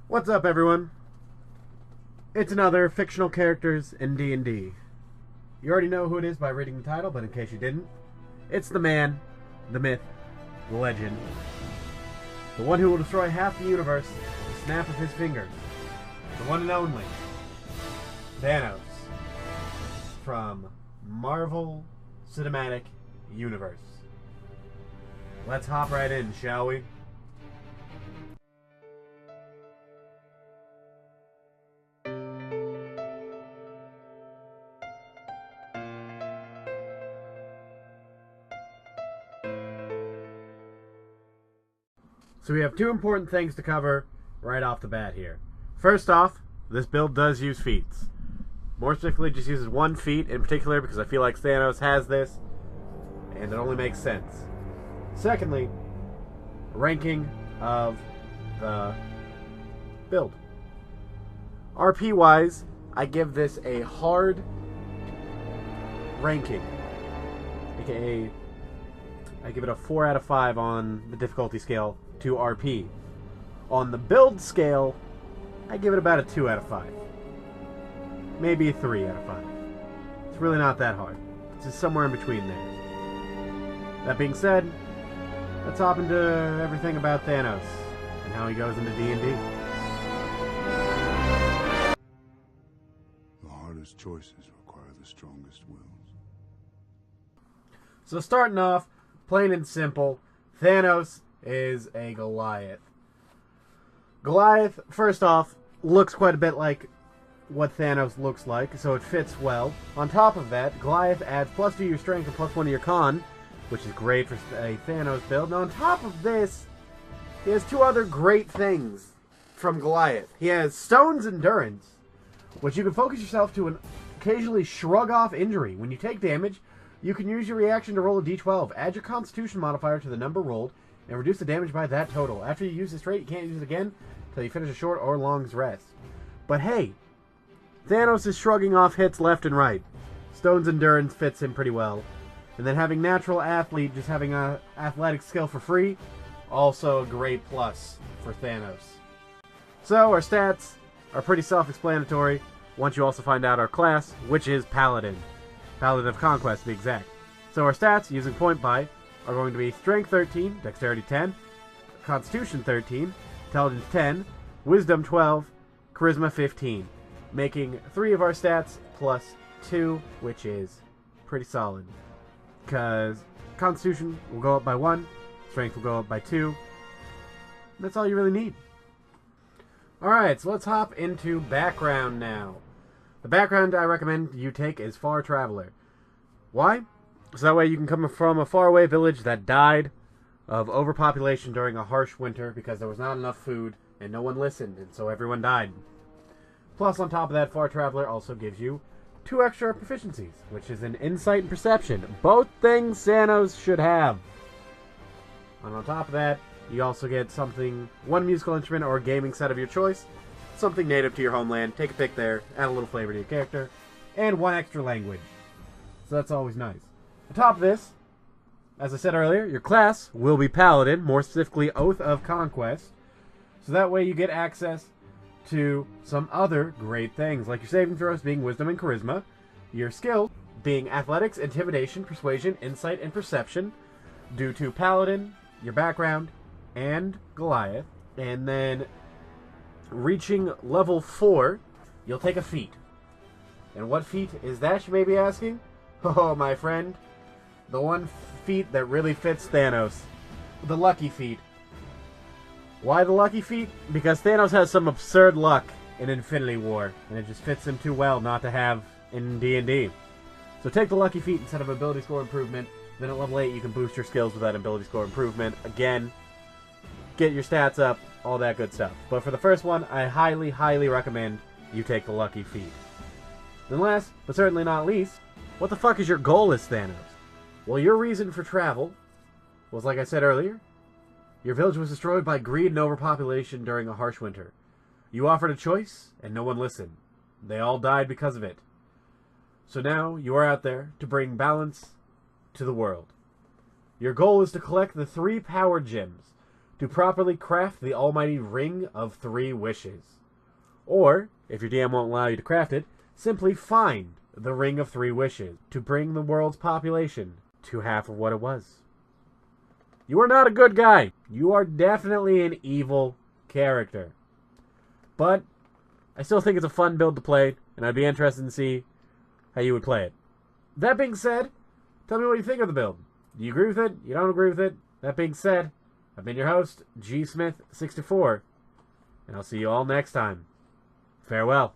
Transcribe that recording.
What's up, everyone? It's another fictional characters in D&D. You already know who it is by reading the title, but in case you didn't, it's the man, the myth, the legend, the one who will destroy half the universe with the snap of his fingers, the one and only Thanos from Marvel Cinematic Universe. Let's hop right in, shall we? So we have two important things to cover right off the bat here. First off, this build does use feats. More specifically, just uses one feat in particular because I feel like Thanos has this, and it only makes sense. Secondly, ranking of the build. RP-wise, I give this a hard ranking, aka I give it a 4 out of 5 on the difficulty scale to RP. On the build scale, I give it about a 2 out of 5. Maybe a 3 out of 5. It's really not that hard. It's just somewhere in between there. That being said, let's hop into everything about Thanos and how he goes into D&D. The hardest choices require the strongest wills. So starting off, plain and simple, Thanos is a Goliath. Goliath, first off, looks quite a bit like what Thanos looks like, so it fits well. On top of that, Goliath adds +2 to your strength and +1 to your con, which is great for a Thanos build. Now on top of this, he has two other great things from Goliath. He has Stone's Endurance, which you can focus yourself to and occasionally shrug off injury. When you take damage, you can use your reaction to roll a d12. Add your Constitution modifier to the number rolled, and reduce the damage by that total. After you use this trait, you can't use it again until you finish a short or long rest. But hey, Thanos is shrugging off hits left and right. Stone's Endurance fits him pretty well. And then having Natural Athlete, just having a athletic skill for free, also a great plus for Thanos. So our stats are pretty self-explanatory once you also find out our class, which is Paladin. Paladin of Conquest, to be exact. So our stats, using point buy, are going to be Strength 13, Dexterity 10, Constitution 13, Intelligence 10, Wisdom 12, Charisma 15, making 3 of our stats +2, which is pretty solid. Because Constitution will go up by 1, Strength will go up by 2. That's all you really need. Alright, so let's hop into background now. The background I recommend you take is Far Traveler. Why? So that way you can come from a faraway village that died of overpopulation during a harsh winter because there was not enough food and no one listened, and so everyone died. Plus, on top of that, Far Traveler also gives you 2 extra proficiencies, which is in Insight and Perception. Both things Thanos should have. And on top of that, you also get something, 1 musical instrument or gaming set of your choice, something native to your homeland, take a pick there, add a little flavor to your character, and 1 extra language. So that's always nice. On top of this, as I said earlier, your class will be Paladin, more specifically Oath of Conquest. So that way you get access to some other great things, like your saving throws being Wisdom and Charisma, your skills being Athletics, Intimidation, Persuasion, Insight, and Perception, due to Paladin, your background, and Goliath. And then, reaching level 4, you'll take a feat. And what feat is that, you may be asking? Oh, my friend. The one feat that really fits Thanos. The Lucky Feat. Why the Lucky Feat? Because Thanos has some absurd luck in Infinity War, and it just fits him too well not to have in D&D. So take the Lucky Feat instead of ability score improvement, then at level 8 you can boost your skills with that ability score improvement. Again, get your stats up, all that good stuff. But for the first one, I highly, highly recommend you take the Lucky Feat. Then last, but certainly not least, what the fuck is your goal as Thanos? Well, your reason for travel was, like I said earlier, your village was destroyed by greed and overpopulation during a harsh winter. You offered a choice, and no one listened. They all died because of it. So now, you are out there to bring balance to the world. Your goal is to collect the 3 power gems to properly craft the almighty Ring of 3 Wishes. Or, if your DM won't allow you to craft it, simply find the Ring of 3 Wishes to bring the world's population to half of what it was. You are not a good guy. You are definitely an evil character. But I still think it's a fun build to play, and I'd be interested to see how you would play it. That being said, tell me what you think of the build. Do you agree with it? You don't agree with it? That being said, I've been your host, GSmith64, and I'll see you all next time. Farewell.